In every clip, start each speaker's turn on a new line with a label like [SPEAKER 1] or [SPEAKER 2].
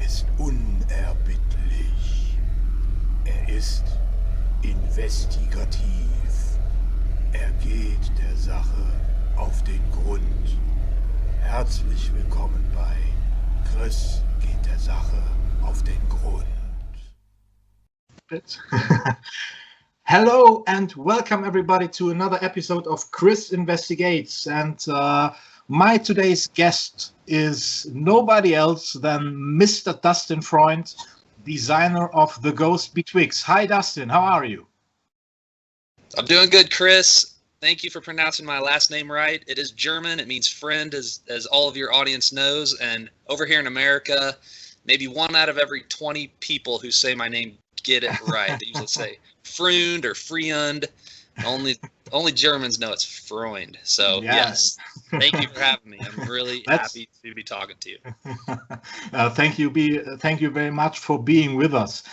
[SPEAKER 1] ist unerbittlich. Er ist investigativ. Er geht der Sache auf den Grund. Herzlich willkommen bei Chris geht der Sache auf den Grund.
[SPEAKER 2] Hello and welcome everybody to another episode of Chris Investigates, and my today's guest is nobody else than Mr. Dustin Freund, designer of the Ghosts Betwixt. Hi Dustin, how are you?
[SPEAKER 3] I'm doing good, Chris. Thank you for pronouncing my last name right. It is German. It means friend, as all of your audience knows. And over here in America, maybe 1 out of every 20 people who say my name get it right. They usually say Freund or Freund. Only Germans know it's Freund. So yes, thank you for having me. I'm really happy to be talking to you.
[SPEAKER 2] Thank you very much for being with us.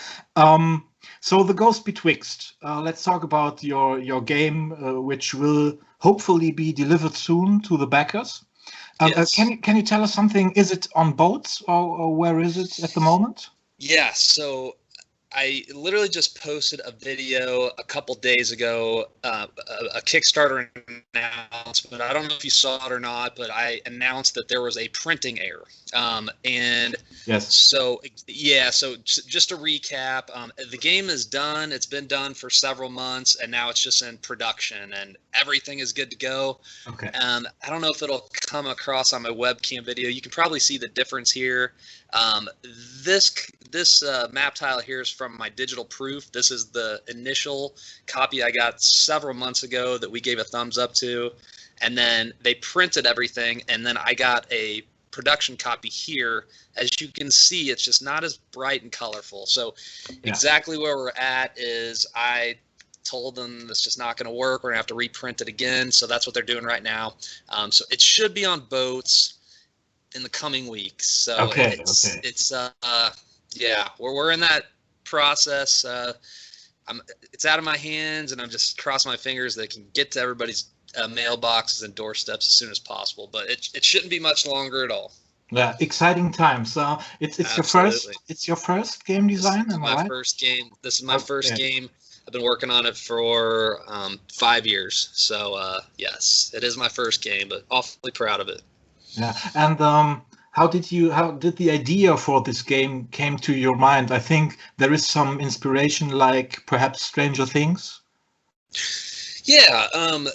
[SPEAKER 2] So the Ghosts Betwixt. Let's talk about your game, which will hopefully be delivered soon to the backers.
[SPEAKER 3] Yes.
[SPEAKER 2] Can you tell us something? Is it on boats or where is it at the moment?
[SPEAKER 3] Yeah. So I literally just posted a video a couple days ago, a Kickstarter announcement. I don't know if you saw it or not, but I announced that there was a printing error. And
[SPEAKER 2] yes.
[SPEAKER 3] So just to recap, the game is done. It's been done for several months, and now it's just in production, and everything is good to go.
[SPEAKER 2] Okay.
[SPEAKER 3] I don't know if it'll come across on my webcam video. You can probably see the difference here. This map tile here is from my digital proof. This is the initial copy I got several months ago that we gave a thumbs up to, and then they printed everything, and then I got a production copy here. As you can see, it's just not as bright and colorful. So exactly where we're at is I told them it's just not going to work. We're going to have to reprint it again. So that's what they're doing right now. So it should be on boats in the coming weeks. So we're in that process. It's out of my hands, and I'm just crossing my fingers that it can get to everybody's mailboxes and doorsteps as soon as possible. But it shouldn't be much longer at all.
[SPEAKER 2] Yeah, exciting times. It's your first game design.
[SPEAKER 3] This is my first game. This is my first game. I've been working on it for 5 years. So yes, it is my first game, but awfully proud of it.
[SPEAKER 2] Yeah, and how did the idea for this game came to your mind? I think there is some inspiration, like perhaps Stranger Things.
[SPEAKER 3] Yeah,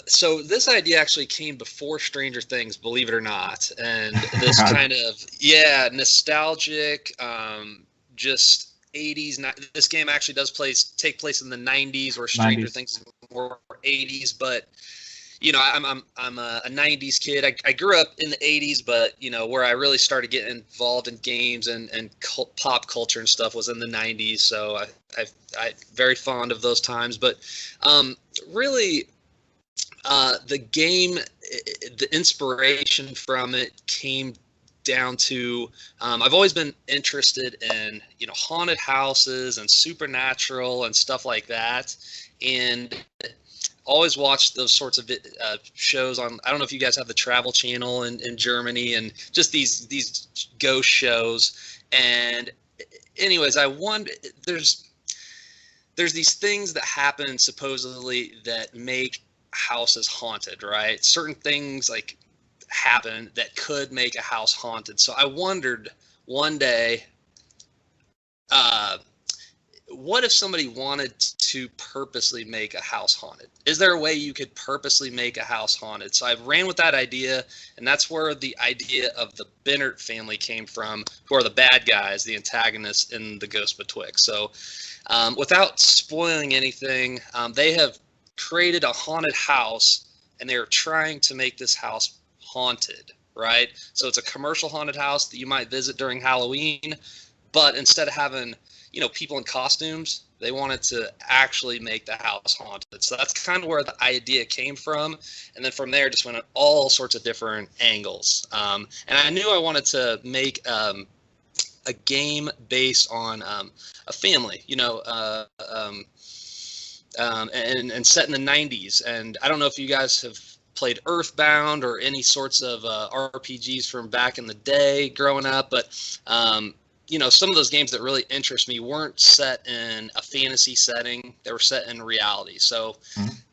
[SPEAKER 3] so this idea actually came before Stranger Things, believe it or not, and this kind of nostalgic, just 80s. This game actually does take place in the 90s, where Stranger Things is more 80s, but. You know, I'm a 90s kid. I grew up in the 80s, but, you know, where I really started getting involved in games and pop culture and stuff was in the 90s. So I'm very fond of those times. But really, the game, the inspiration from it came down to I've always been interested in, you know, haunted houses and supernatural and stuff like that. And always watched those sorts of shows on. I don't know if you guys have the Travel Channel in Germany, and just these ghost shows. And anyways, I wonder, there's these things that happen supposedly that make houses haunted, right? Certain things like happen that could make a house haunted. So I wondered one day, what if somebody wanted to purposely make a house haunted? Is there a way you could purposely make a house haunted? So I ran with that idea, and that's where the idea of the Bennett family came from, who are the bad guys, the antagonists in the Ghosts Betwixt. So without spoiling anything, they have created a haunted house, and they are trying to make this house haunted, right? So it's a commercial haunted house that you might visit during Halloween, but instead of having people in costumes, they wanted to actually make the house haunted. So that's kind of where the idea came from. And then from there, just went on all sorts of different angles. And I knew I wanted to make a game based on a family, and set in the 90s. And I don't know if you guys have played Earthbound or any sorts of RPGs from back in the day growing up, but some of those games that really interest me weren't set in a fantasy setting. They were set in reality. So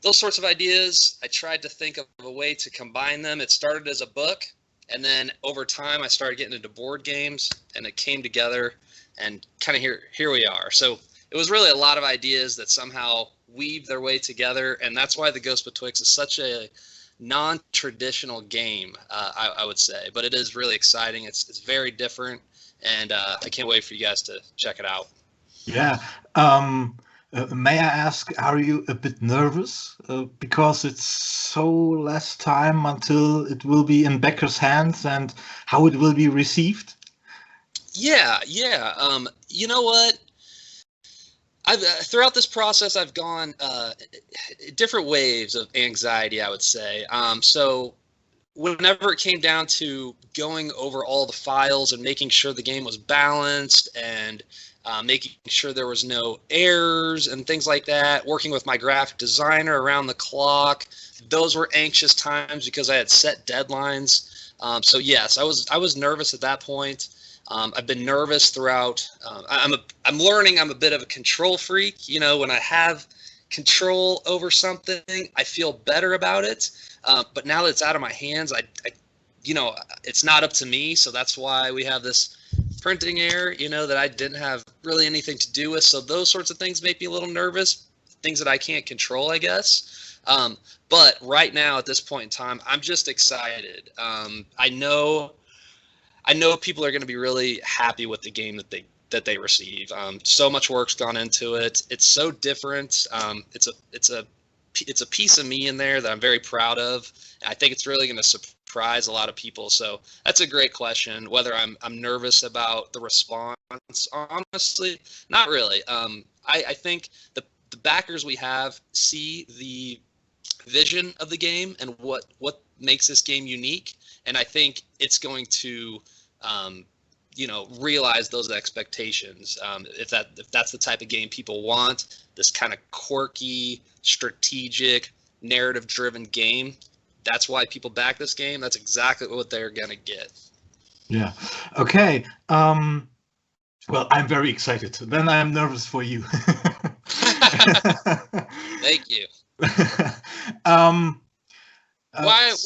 [SPEAKER 3] those sorts of ideas, I tried to think of a way to combine them. It started as a book, and then over time I started getting into board games, and it came together, and kind of here we are. So it was really a lot of ideas that somehow weave their way together, and that's why the Ghosts Betwixt is such a non-traditional game, I would say. But it is really exciting. It's very different. And I can't wait for you guys to check it out.
[SPEAKER 2] Yeah. May I ask, are you a bit nervous because it's so less time until it will be in backers' hands and how it will be received?
[SPEAKER 3] Yeah. You know what? I've throughout this process, I've gone different waves of anxiety, I would say. So whenever it came down to going over all the files and making sure the game was balanced and making sure there was no errors and things like that, working with my graphic designer around the clock, those were anxious times because I had set deadlines. So yes, I was nervous at that point. I've been nervous throughout. I'm learning I'm a bit of a control freak. When I have control over something, I feel better about it. But now that it's out of my hands, it's not up to me. So that's why we have this printing error, that I didn't have really anything to do with. So those sorts of things make me a little nervous, things that I can't control, I guess. But right now at this point in time, I'm just excited. I know people are going to be really happy with the game that they receive. So much work's gone into it. It's so different. It's a piece of me in there that I'm very proud of. I think it's really going to surprise a lot of people. So that's a great question. Whether I'm nervous about the response, honestly, not really. I think the backers we have see the vision of the game and what makes this game unique, and I think it's going to realize those expectations. If that's the type of game people want, this kind of quirky, strategic, narrative-driven game, that's why people back this game. That's exactly what they're gonna get.
[SPEAKER 2] Yeah. Okay. Well, I'm very excited. Then I'm nervous for you.
[SPEAKER 3] Thank you. Why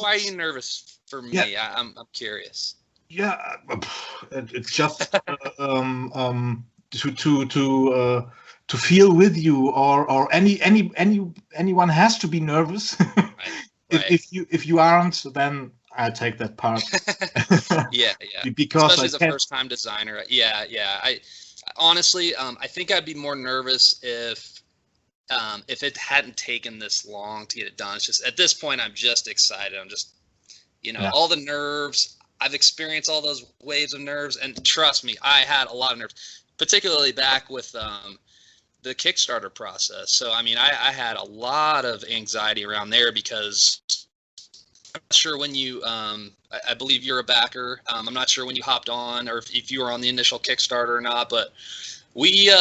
[SPEAKER 3] are you nervous for me? Yeah. I'm curious.
[SPEAKER 2] Yeah, it's just to feel with you, or anyone has to be nervous.
[SPEAKER 3] Right.
[SPEAKER 2] If you aren't, then I take that part.
[SPEAKER 3] Yeah.
[SPEAKER 2] Because
[SPEAKER 3] especially as a first-time designer. Yeah. I honestly, I think I'd be more nervous if it hadn't taken this long to get it done. It's just at this point, I'm just excited. I'm just, all the nerves. I've experienced all those waves of nerves, and trust me, I had a lot of nerves, particularly back with the Kickstarter process. So, I mean, I had a lot of anxiety around there because I'm not sure when you, I believe you're a backer. I'm not sure when you hopped on or if you were on the initial Kickstarter or not, but we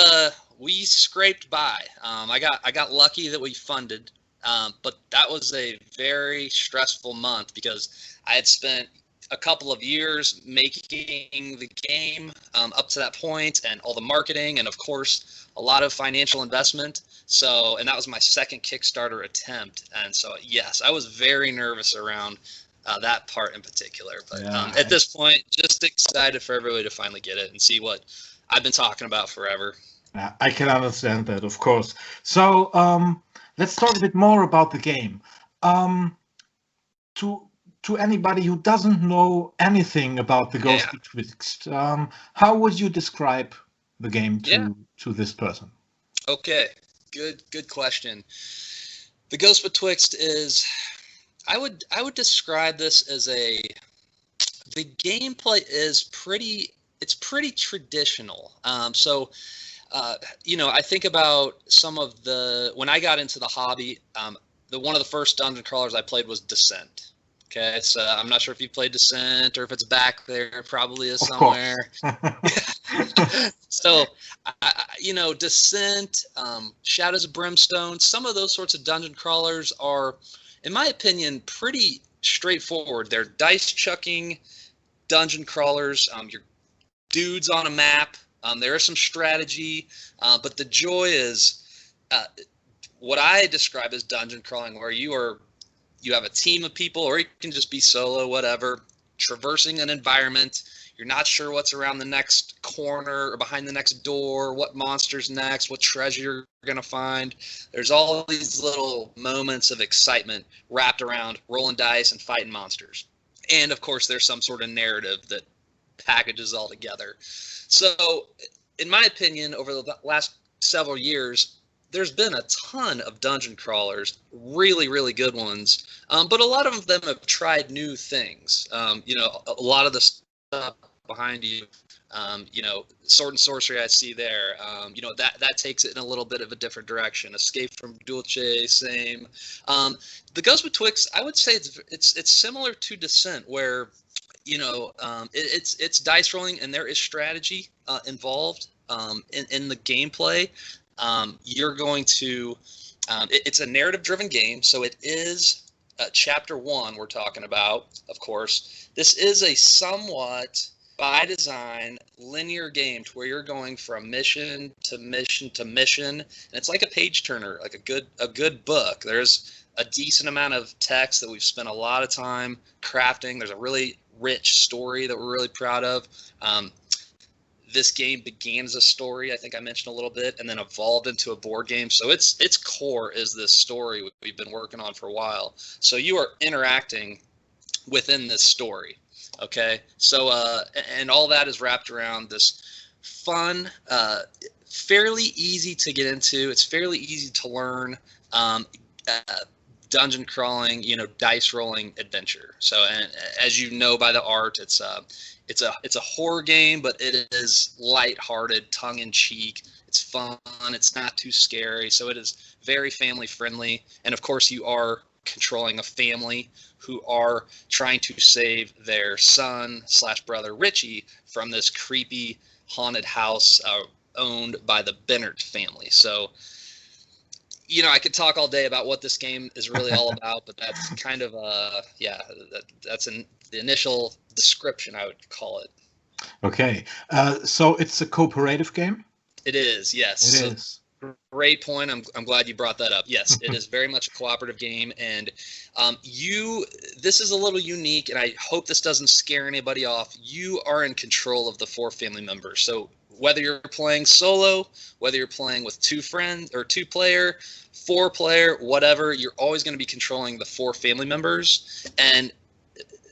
[SPEAKER 3] scraped by. I got lucky that we funded, but that was a very stressful month because I had spent a couple of years making the game up to that point, and all the marketing, and of course a lot of financial investment. So, and that was my second Kickstarter attempt, and so yes, I was very nervous around that part in particular. But at this point, just excited for everybody to finally get it and see what I've been talking about forever.
[SPEAKER 2] I can understand that, of course. So let's talk a bit more about the game. To anybody who doesn't know anything about the Ghosts Betwixt, how would you describe the game to this person?
[SPEAKER 3] Okay, good question. The Ghosts Betwixt is, I would describe this as the gameplay is pretty traditional. So I think about some of when I got into the hobby, one of the first dungeon crawlers I played was Descent. Okay, so I'm not sure if you played Descent or if it's back there. It probably is somewhere. So, Descent, Shadows of Brimstone, some of those sorts of dungeon crawlers are, in my opinion, pretty straightforward. They're dice chucking dungeon crawlers. You're dudes on a map. There is some strategy, but the joy is what I describe as dungeon crawling, where you have a team of people, or you can just be solo, whatever, traversing an environment. You're not sure what's around the next corner or behind the next door, what monster's next, what treasure you're going to find. There's all these little moments of excitement wrapped around rolling dice and fighting monsters. And, of course, there's some sort of narrative that packages all together. So, in my opinion, over the last several years, there's been a ton of dungeon crawlers, really, really good ones, but a lot of them have tried new things. A lot of the stuff behind you, sword and sorcery I see there, that takes it in a little bit of a different direction. Escape from Dulce, same. The Ghosts Betwixt, I would say it's similar to Descent, where it's dice rolling and there is strategy involved in the gameplay. You're going to it's a narrative driven game, so it is chapter 1 we're talking about. Of course, this is a somewhat by design linear game to where you're going from mission to mission to mission, and it's like a page turner, like a good book. There's a decent amount of text that we've spent a lot of time crafting. There's a really rich story that we're really proud of. This game began as a story, I think I mentioned a little bit, and then evolved into a board game. So its core is this story we've been working on for a while. So you are interacting within this story, okay? So and all that is wrapped around this fun, fairly easy to get into. It's fairly easy to learn. Dungeon crawling, dice rolling adventure. So, and as you know by the art, it's a horror game, but it is lighthearted, tongue in cheek. It's fun. It's not too scary. So it is very family friendly. And of course, you are controlling a family who are trying to save their son/brother Richie from this creepy haunted house owned by the Bennett family. So, I could talk all day about what this game is really all about, but that's kind of that's the initial description, I would call it.
[SPEAKER 2] Okay, so it's a cooperative game?
[SPEAKER 3] It is, yes.
[SPEAKER 2] It is.
[SPEAKER 3] Great point. I'm glad you brought that up. Yes, it is very much a cooperative game, and this is a little unique, and I hope this doesn't scare anybody off. You are in control of the 4 family members. So whether you're playing solo, whether you're playing with 2 friends or 2-player, 4-player, whatever, you're always going to be controlling the 4 family members. And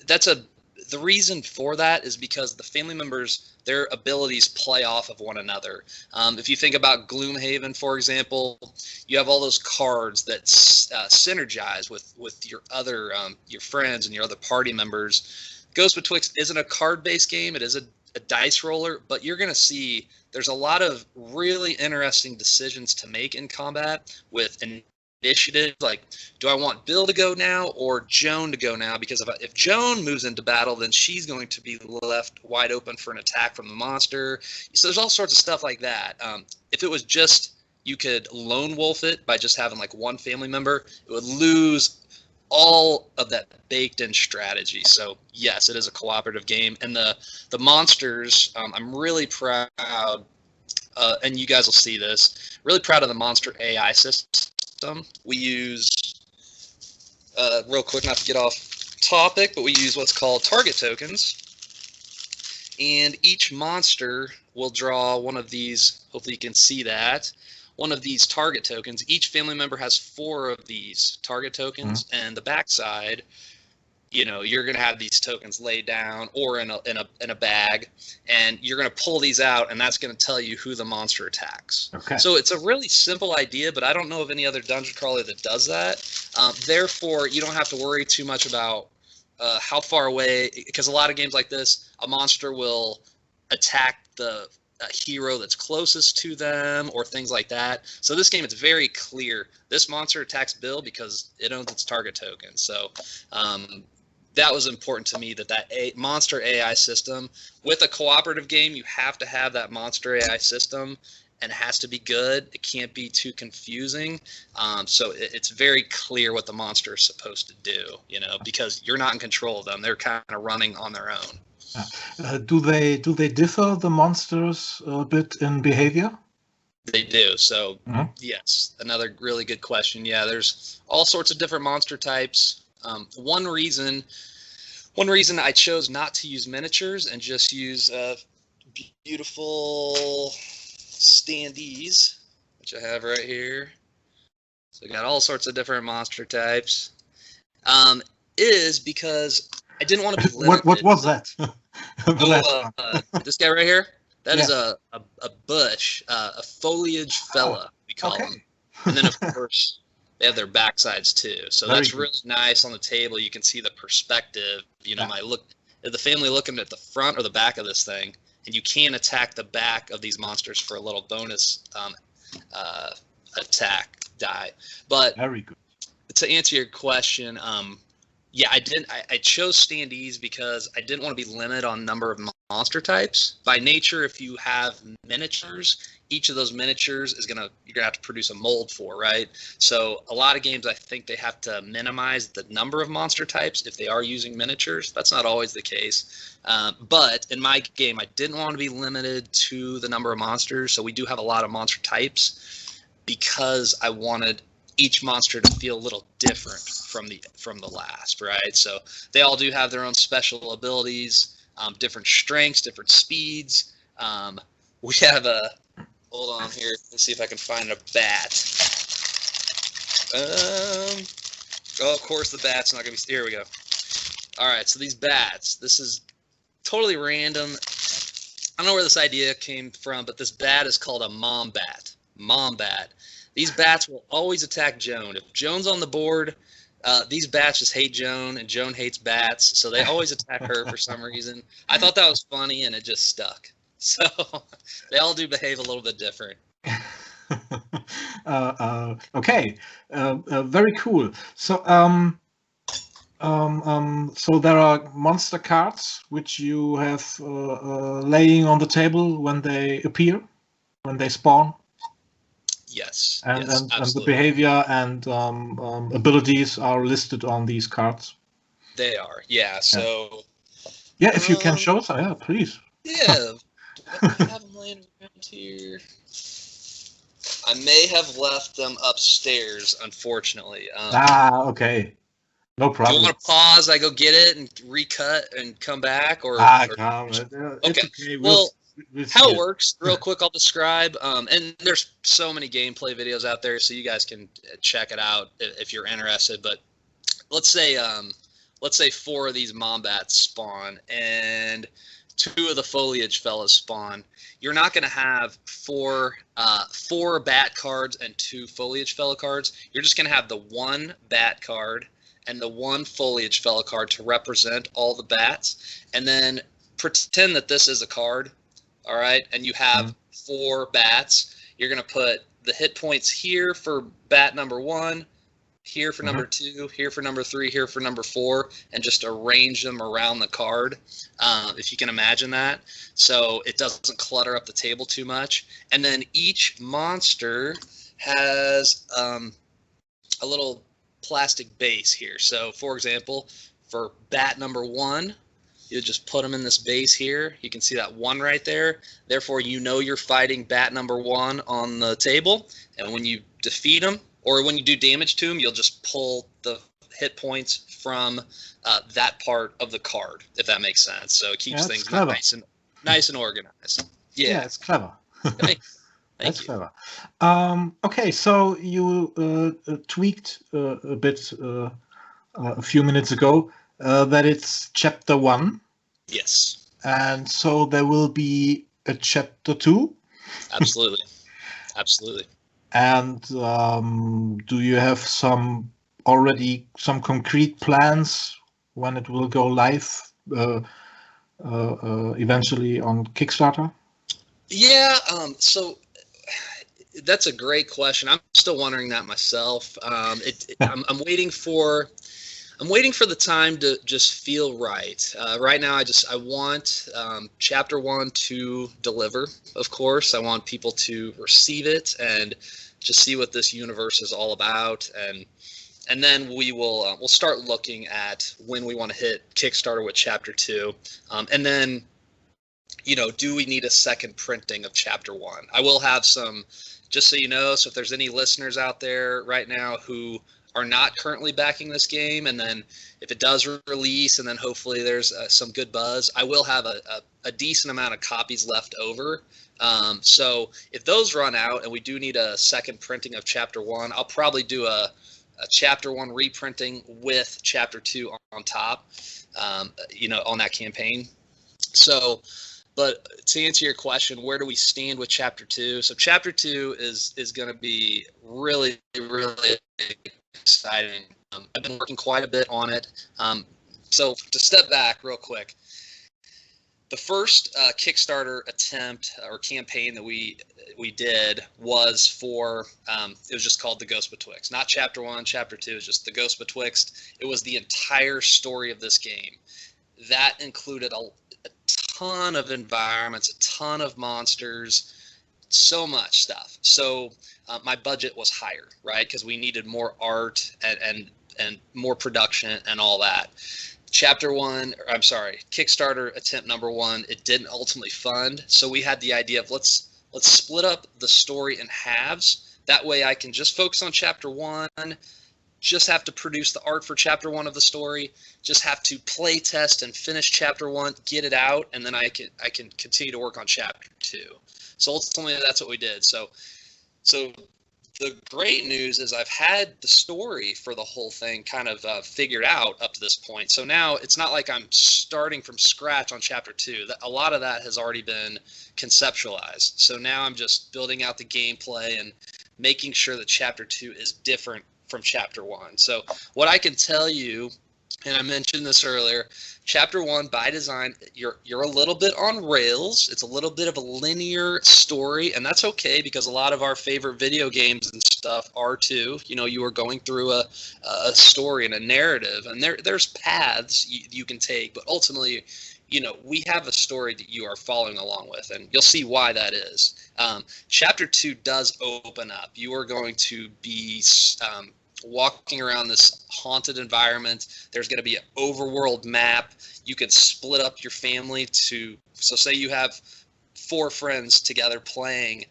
[SPEAKER 3] the reason for that is because the family members, their abilities play off of one another. If you think about Gloomhaven, for example, you have all those cards that synergize with your other your friends and your other party members. Ghosts Betwixt isn't a card-based game. It is a dice roller, but you're going to see there's a lot of really interesting decisions to make in combat with initiative. Like, do I want Bill to go now or Joan to go now? Because if Joan moves into battle, then she's going to be left wide open for an attack from the monster. So there's all sorts of stuff like that. If it was just you could lone wolf it by just having like one family member, it would lose all of that baked in strategy. So yes, it is a cooperative game, and the monsters, I'm really proud, and you guys will see this, really proud of the monster AI system. We use, real quick, not to get off topic, but we use what's called target tokens, and each monster will draw one of these. Hopefully you can see that. One of these target tokens. Each family member has 4 of these target tokens, and the backside, you're going to have these tokens laid down or in a bag, and you're going to pull these out, and that's going to tell you who the monster attacks.
[SPEAKER 2] Okay.
[SPEAKER 3] So it's a really simple idea, but I don't know of any other dungeon crawler that does that. Therefore, you don't have to worry too much about how far away, because a lot of games like this, a monster will attack the hero that's closest to them or things like that. So this game, it's very clear. This monster attacks Bill because it owns its target token. So that was important to me, that monster AI system. With a cooperative game, you have to have that monster AI system, and it has to be good. It can't be too confusing. So it's very clear what the monster is supposed to do, because you're not in control of them. They're kind of running on their own.
[SPEAKER 2] Do they differ, the monsters, a bit in behavior?
[SPEAKER 3] They do. So yes, another really good question. Yeah, there's all sorts of different monster types. One reason I chose not to use miniatures and just use beautiful standees, which I have right here. So I got all sorts of different monster types. Is because I didn't want to be limited.
[SPEAKER 2] What was that?
[SPEAKER 3] This guy right here? That is a bush, a foliage fella, we call them. And then, of course, they have their backsides, too. So that's really nice on the table. You can see the perspective. You know, the family looking at the front or the back of this thing, and you can attack the back of these monsters for a little bonus attack die. But
[SPEAKER 2] very good.
[SPEAKER 3] To answer your question, yeah, I chose standees because I didn't want to be limited on number of monster types. By nature, if you have miniatures, each of those miniatures you're gonna have to produce a mold for, right? So a lot of games, I think they have to minimize the number of monster types if they are using miniatures. That's not always the case. But in my game, I didn't want to be limited to the number of monsters. So we do have a lot of monster types because I wanted each monster to feel a little different from the last, right? So they all do have their own special abilities, different strengths, different speeds. We have hold on here, let's see if I can find a bat. Of course the bat's not gonna be, here we go. All right, so these bats, this is totally random. I don't know where this idea came from, but this bat is called a mom bat. Mom bat. These bats will always attack Joan. If Joan's on the board, these bats just hate Joan, and Joan hates bats, so they always attack her for some reason. I thought that was funny, and it just stuck. So they all do behave a little bit different.
[SPEAKER 2] Okay, very cool. So, so there are monster cards which you have laying on the table when they appear, when they spawn.
[SPEAKER 3] Yes.
[SPEAKER 2] And the behavior and abilities are listed on these cards.
[SPEAKER 3] They are, yeah. So.
[SPEAKER 2] Yeah, if you can show us, yeah, please.
[SPEAKER 3] Yeah. I have them laying around here. I may have left them upstairs, unfortunately.
[SPEAKER 2] Okay. No problem.
[SPEAKER 3] Do you want to pause? I go get it and recut and come back, or?
[SPEAKER 2] Okay.
[SPEAKER 3] Well, how it works, real quick, I'll describe. And there's so many gameplay videos out there, so you guys can check it out if you're interested. But let's say 4 of these mombats spawn and 2 of the foliage fellas spawn. You're not going to have 4 bat cards and 2 foliage fella cards. You're just going to have the 1 bat card and the 1 foliage fella card to represent all the bats, and then pretend that this is a card. All right, and you have 4 bats. You're going to put the hit points here for bat number 1, here for number 2, here for number 3, here for number 4, and just arrange them around the card, if you can imagine that, so it doesn't clutter up the table too much. And then each monster has a little plastic base here. So, for example, for bat number 1, you just put them in this base here. You can see that 1 right there. Therefore, you know you're fighting bat number 1 on the table. And when you defeat them, or when you do damage to them, you'll just pull the hit points from that part of the card, if that makes sense. So it keeps things nice and organized. Yeah,
[SPEAKER 2] it's clever.
[SPEAKER 3] Thank
[SPEAKER 2] That's
[SPEAKER 3] you.
[SPEAKER 2] clever. Okay, so you tweaked a bit a few minutes ago that it's chapter 1.
[SPEAKER 3] Yes.
[SPEAKER 2] And so there will be a chapter 2.
[SPEAKER 3] Absolutely. Absolutely.
[SPEAKER 2] And do you have some concrete plans when it will go live eventually on Kickstarter?
[SPEAKER 3] Yeah. So that's a great question. I'm still wondering that myself. I'm waiting for the time to just feel right. Right now, I want chapter 1 to deliver. Of course, I want people to receive it and just see what this universe is all about. And And then we'll start looking at when we want to hit Kickstarter with Chapter 2, and then do we need a second printing of Chapter 1? I will have some, just so you know. So if there's any listeners out there right now who are not currently backing this game, and then if it does release, and then hopefully there's some good buzz, I will have a decent amount of copies left over. So if those run out and we do need a second printing of Chapter 1, I'll probably do a Chapter 1 reprinting with Chapter 2 on top, on that campaign. So, but to answer your question, where do we stand with Chapter 2? So Chapter 2 is going to be really, really exciting. I've been working quite a bit on it. So to step back real quick, the first Kickstarter attempt or campaign that we did was for, it was just called the Ghosts Betwixt. Not Chapter 1, Chapter 2, it was just the Ghosts Betwixt. It was the entire story of this game. That included a ton of environments, a ton of monsters, so much stuff. So my budget was higher, right? Because we needed more art and more production and all that. Kickstarter attempt number 1, it didn't ultimately fund. So we had the idea of let's split up the story in halves. That way I can just focus on Chapter 1, just have to produce the art for Chapter 1 of the story, just have to play test and finish Chapter 1, get it out, and then I can continue to work on Chapter 2. So ultimately that's what we did. So the great news is I've had the story for the whole thing kind of figured out up to this point. So now it's not like I'm starting from scratch on Chapter 2. A lot of that has already been conceptualized. So now I'm just building out the gameplay and making sure that Chapter 2 is different from Chapter 1. So what I can tell you, and I mentioned this earlier, Chapter 1 by design, you're a little bit on rails. It's a little bit of a linear story, and that's okay because a lot of our favorite video games and stuff are too. You are going through a story and a narrative, and there's paths you can take, but ultimately, we have a story that you are following along with, and you'll see why that is. Chapter 2 does open up. You are going to be walking around this haunted environment. There's going to be an overworld map. You can split up your family so say you have 4 friends together playing.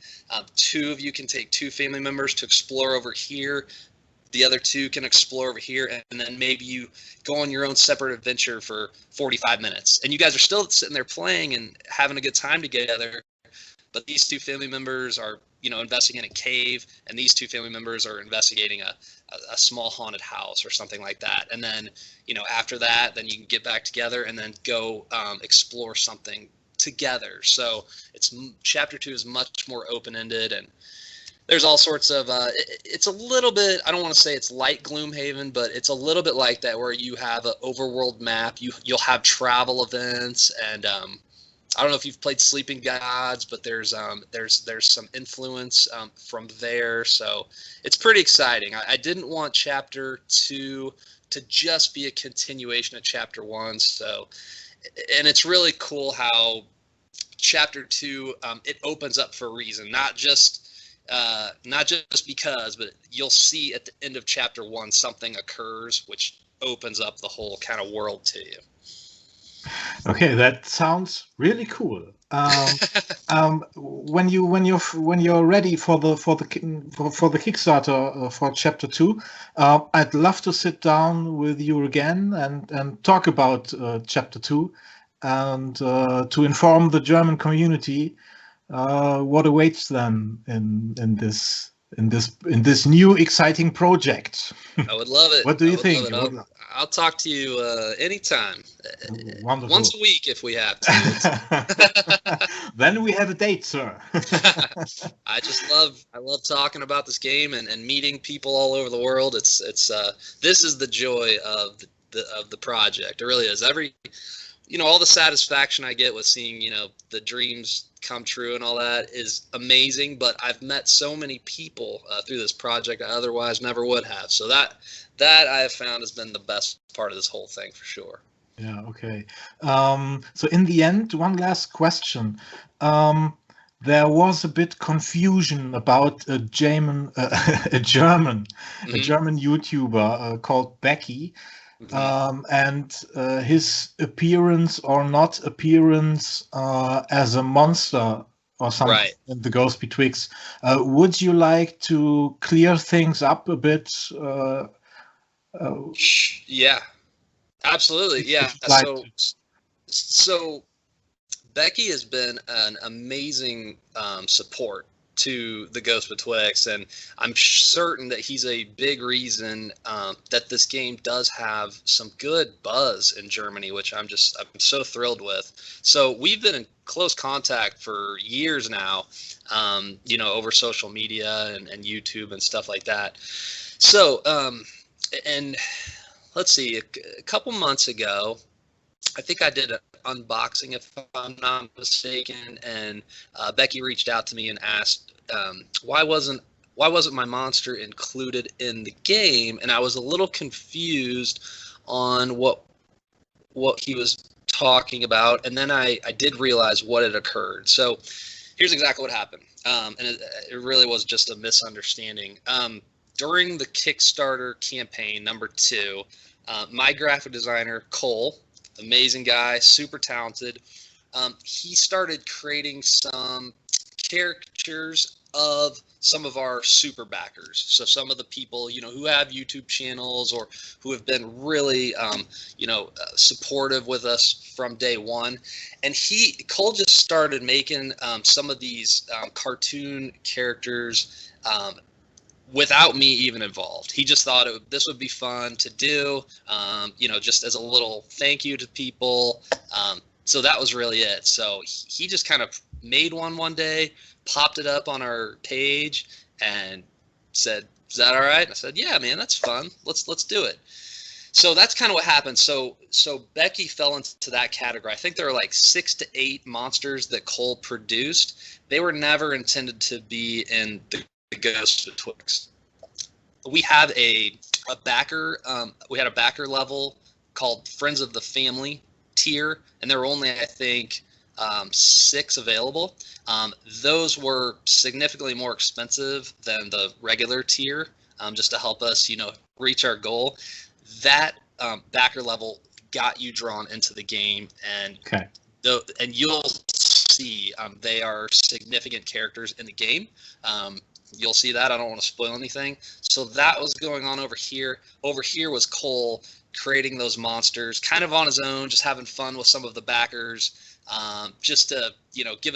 [SPEAKER 3] 2 of you can take 2 family members to explore over here. The other 2 can explore over here, and then maybe you go on your own separate adventure for 45 minutes. And you guys are still sitting there playing and having a good time together, but these 2 family members are, investigating a cave, and these 2 family members are investigating a small haunted house or something like that. And then, after that, then you can get back together and then go explore something together. So Chapter 2 is much more open-ended, and there's all sorts of, it's a little bit, I don't want to say it's like Gloomhaven, but it's a little bit like that, where you have an overworld map, you'll have travel events, and I don't know if you've played Sleeping Gods, but there's some influence from there, so it's pretty exciting. I didn't want Chapter 2 to just be a continuation of Chapter 1, so, and it's really cool how Chapter 2, it opens up for a reason, not just because, but you'll see at the end of Chapter 1 something occurs which opens up the whole kind of world to you.
[SPEAKER 2] Okay, that sounds really cool. When you're ready for the Kickstarter for Chapter 2, I'd love to sit down with you again and talk about Chapter 2, and to inform the German community what awaits them in this new exciting project.
[SPEAKER 3] I would love it.
[SPEAKER 2] What do you think?
[SPEAKER 3] I'll talk to you anytime.
[SPEAKER 2] Wonderful.
[SPEAKER 3] Once a week if we have to.
[SPEAKER 2] Then we have a date, sir.
[SPEAKER 3] I love talking about this game and meeting people all over the world. This is the joy of the project. It really is. All the satisfaction I get with seeing, the dreams come true and all that is amazing, but I've met so many people through this project I otherwise never would have. So that I have found has been the best part of this whole thing for sure.
[SPEAKER 2] Yeah, okay. So in the end, one last question. there was a bit confusion about a German, a German YouTuber called Becky, and his appearance or not appearance as a monster or something in the Ghosts Betwixt. Would you like to clear things up a bit?
[SPEAKER 3] Yeah, absolutely. Yeah. So Becky has been an amazing support to the Ghosts Betwixt, and I'm certain that he's a big reason that this game does have some good buzz in Germany, which I'm so thrilled with. So we've been in close contact for years now, over social media and YouTube and stuff like that. So, and let's see, a couple months ago, I think I did an unboxing, if I'm not mistaken, and Becky reached out to me and asked why wasn't my monster included in the game, and I was a little confused on what he was talking about, and then I did realize what had occurred. So here's exactly what happened, and it really was just a misunderstanding. During the Kickstarter campaign number 2, my graphic designer Cole, amazing guy, super talented, he started creating some characters of some of our super backers. So some of the people, who have YouTube channels or who have been really, supportive with us from day one. And Cole just started making some of these cartoon characters without me even involved. He just thought this would be fun to do, just as a little thank you to people. So that was really it. So he just kind of made one day, popped it up on our page, and said, "Is that all right?" And I said, "Yeah, man, that's fun. Let's do it." So that's kind of what happened. So Becky fell into that category. I think there were like 6 to 8 monsters that Cole produced. They were never intended to be in the Ghosts Betwixt. We have a backer. We had a backer level called Friends of the Family tier, and there were only, I think, 6 available. Those were significantly more expensive than the regular tier, just to help us, reach our goal. That backer level got you drawn into the game, and and you'll see they are significant characters in the game. You'll see that. I don't want to spoil anything. So that was going on over here. Over here was Cole creating those monsters, kind of on his own, just having fun with some of the backers, just to give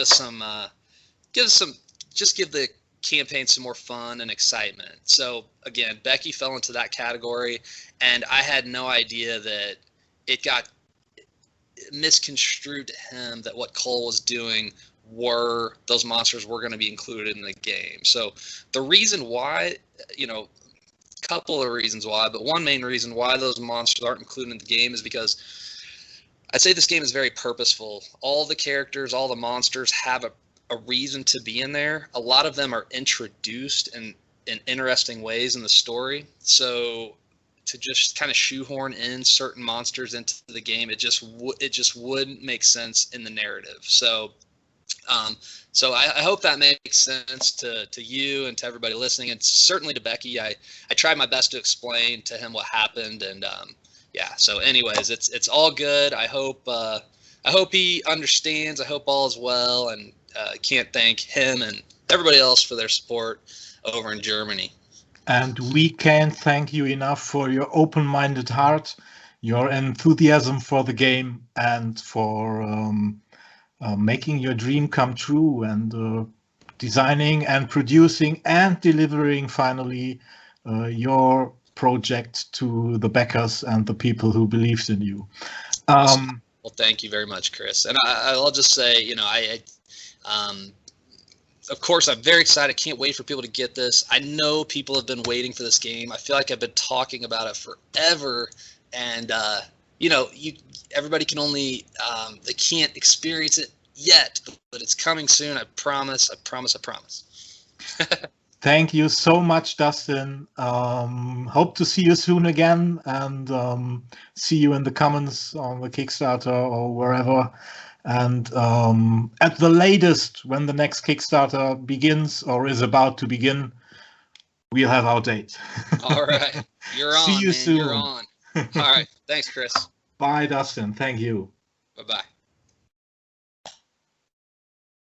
[SPEAKER 3] the campaign some more fun and excitement. So again, Becky fell into that category, and I had no idea that it got misconstrued to him that what Cole was doing those monsters were going to be included in the game. So the reason why, a couple of reasons why, but one main reason why those monsters aren't included in the game is because I'd say this game is very purposeful. All the characters, all the monsters have a reason to be in there. A lot of them are introduced in interesting ways in the story. So to just kind of shoehorn in certain monsters into the game, it just wouldn't make sense in the narrative. So I hope that makes sense to you and to everybody listening, and certainly to Becky. I tried my best to explain to him what happened, and so anyways, it's all good. I hope he understands. I hope all is well, and can't thank him and everybody else for their support over in Germany.
[SPEAKER 2] And we can't thank you enough for your open-minded heart, your enthusiasm for the game, and for making your dream come true, and designing and producing and delivering finally your project to the backers and the people who believed in you.
[SPEAKER 3] Well, thank you very much, Chris. And I'll just say, of course, I'm very excited. Can't wait for people to get this. I know people have been waiting for this game. I feel like I've been talking about it forever, and everybody can only they can't experience it yet, but it's coming soon. I promise.
[SPEAKER 2] Thank you so much, Dustin. Hope to see you soon again, and see you in the comments on the Kickstarter or wherever. And at the latest, when the next Kickstarter begins or is about to begin, we'll have our date.
[SPEAKER 3] All right. You're on,
[SPEAKER 2] See you
[SPEAKER 3] man.
[SPEAKER 2] soon.
[SPEAKER 3] You're on. All right. Thanks, Chris.
[SPEAKER 2] Bye, Dustin. Thank you.
[SPEAKER 3] Bye-bye.